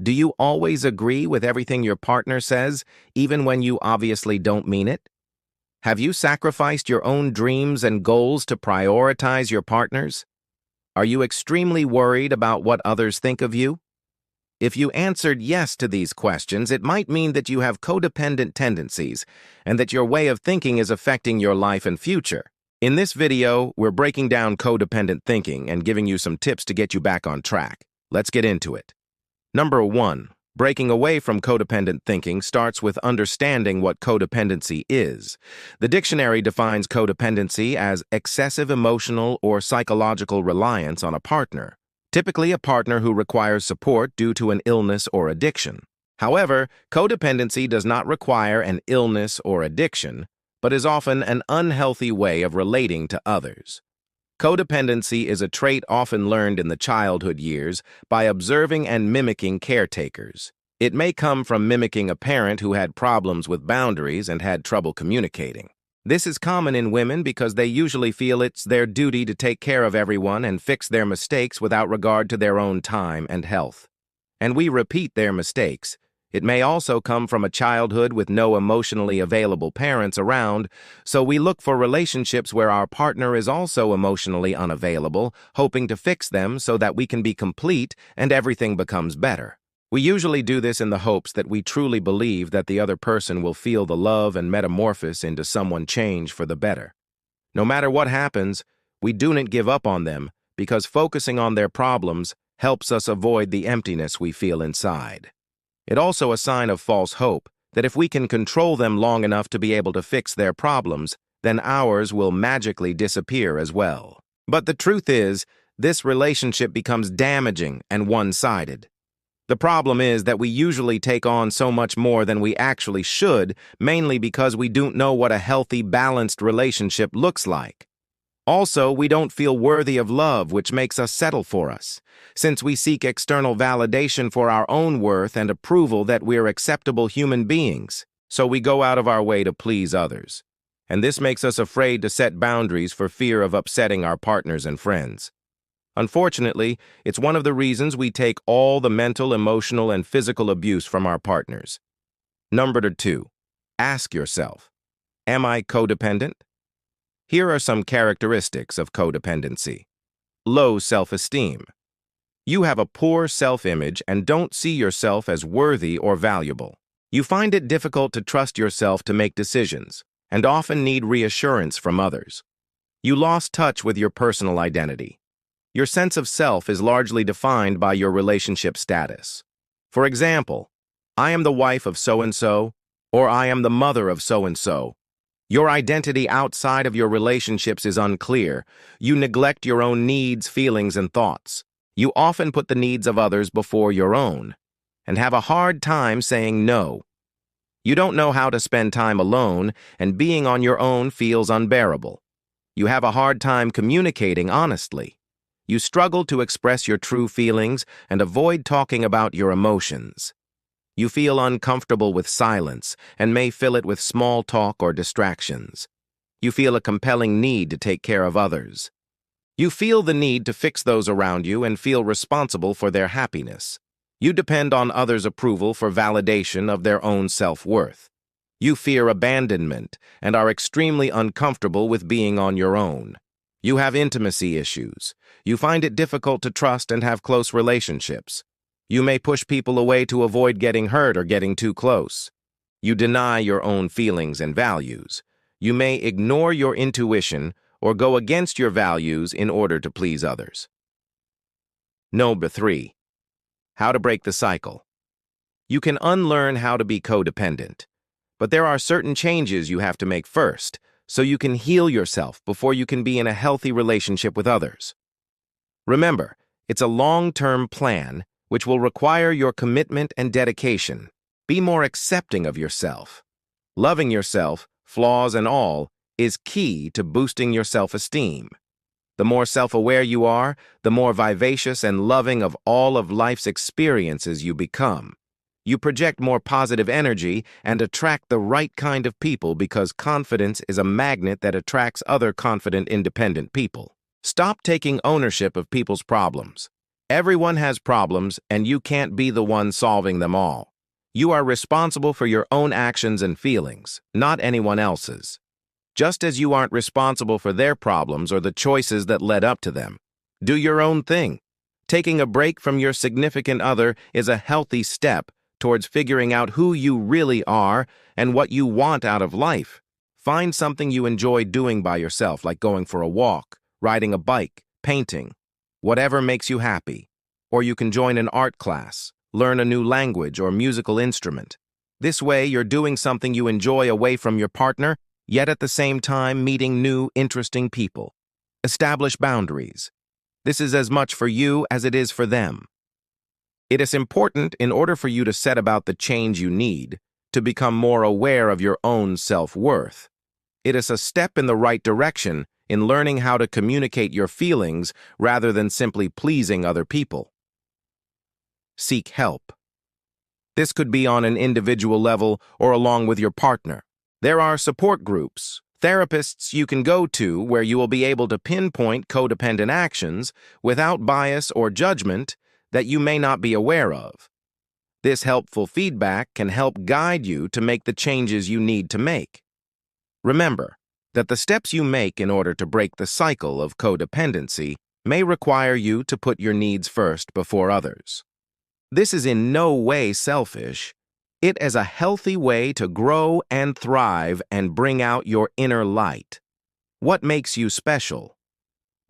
Do you always agree with everything your partner says, even when you obviously don't mean it? Have you sacrificed your own dreams and goals to prioritize your partner's? Are you extremely worried about what others think of you? If you answered yes to these questions, it might mean that you have codependent tendencies and that your way of thinking is affecting your life and future. In this video, we're breaking down codependent thinking and giving you some tips to get you back on track. Let's get into it. Number 1. Breaking away from codependent thinking starts with understanding what codependency is. The dictionary defines codependency as excessive emotional or psychological reliance on a partner, typically a partner who requires support due to an illness or addiction. However, codependency does not require an illness or addiction, but is often an unhealthy way of relating to others. Codependency is a trait often learned in the childhood years by observing and mimicking caretakers. It may come from mimicking a parent who had problems with boundaries and had trouble communicating. This is common in women because they usually feel it's their duty to take care of everyone and fix their mistakes without regard to their own time and health. And we repeat their mistakes. It may also come from a childhood with no emotionally available parents around, so we look for relationships where our partner is also emotionally unavailable, hoping to fix them so that we can be complete and everything becomes better. We usually do this in the hopes that we truly believe that the other person will feel the love and metamorphose into someone changed for the better. No matter what happens, we do not give up on them because focusing on their problems helps us avoid the emptiness we feel inside. It's also a sign of false hope that if we can control them long enough to be able to fix their problems, then ours will magically disappear as well. But the truth is, this relationship becomes damaging and one-sided. The problem is that we usually take on so much more than we actually should, mainly because we don't know what a healthy, balanced relationship looks like. Also, we don't feel worthy of love, which makes us settle for us, since we seek external validation for our own worth and approval that we're acceptable human beings, so we go out of our way to please others. And this makes us afraid to set boundaries for fear of upsetting our partners and friends. Unfortunately, it's one of the reasons we take all the mental, emotional, and physical abuse from our partners. Number 2. Ask yourself, am I codependent? Here are some characteristics of codependency. Low self-esteem. You have a poor self-image and don't see yourself as worthy or valuable. You find it difficult to trust yourself to make decisions and often need reassurance from others. You lost touch with your personal identity. Your sense of self is largely defined by your relationship status. For example, I am the wife of so-and-so, or I am the mother of so-and-so. Your identity outside of your relationships is unclear. You neglect your own needs, feelings, and thoughts. You often put the needs of others before your own, and have a hard time saying no. You don't know how to spend time alone, and being on your own feels unbearable. You have a hard time communicating honestly. You struggle to express your true feelings and avoid talking about your emotions. You feel uncomfortable with silence and may fill it with small talk or distractions. You feel a compelling need to take care of others. You feel the need to fix those around you and feel responsible for their happiness. You depend on others' approval for validation of their own self-worth. You fear abandonment and are extremely uncomfortable with being on your own. You have intimacy issues. You find it difficult to trust and have close relationships. You may push people away to avoid getting hurt or getting too close. You deny your own feelings and values. You may ignore your intuition or go against your values in order to please others. Number 3. How to break the cycle. You can unlearn how to be codependent, but there are certain changes you have to make first, so you can heal yourself before you can be in a healthy relationship with others. Remember, it's a long-term plan which will require your commitment and dedication. Be more accepting of yourself. Loving yourself, flaws and all, is key to boosting your self-esteem. The more self-aware you are, the more vivacious and loving of all of life's experiences you become. You project more positive energy and attract the right kind of people because confidence is a magnet that attracts other confident, independent people. Stop taking ownership of people's problems. Everyone has problems, and you can't be the one solving them all. You are responsible for your own actions and feelings, not anyone else's. Just as you aren't responsible for their problems or the choices that led up to them. Do your own thing. Taking a break from your significant other is a healthy step towards figuring out who you really are and what you want out of life. Find something you enjoy doing by yourself, like going for a walk, riding a bike, painting, whatever makes you happy. Or you can join an art class, learn a new language or musical instrument. This way, you're doing something you enjoy away from your partner, yet at the same time meeting new, interesting people. Establish boundaries. This is as much for you as it is for them. It is important, in order for you to set about the change you need, to become more aware of your own self-worth. It is a step in the right direction in learning how to communicate your feelings rather than simply pleasing other people. Seek help. This could be on an individual level or along with your partner. There are support groups, therapists you can go to where you will be able to pinpoint codependent actions without bias or judgment that you may not be aware of. This helpful feedback can help guide you to make the changes you need to make. Remember that the steps you make in order to break the cycle of codependency may require you to put your needs first before others. This is in no way selfish. It is a healthy way to grow and thrive and bring out your inner light. What makes you special?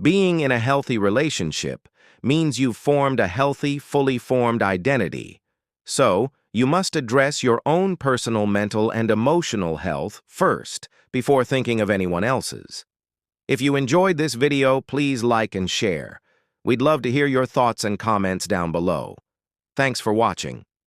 Being in a healthy relationship means you've formed a healthy, fully formed identity. So, you must address your own personal mental and emotional health first before thinking of anyone else's. If you enjoyed this video, please like and share. We'd love to hear your thoughts and comments down below. Thanks for watching.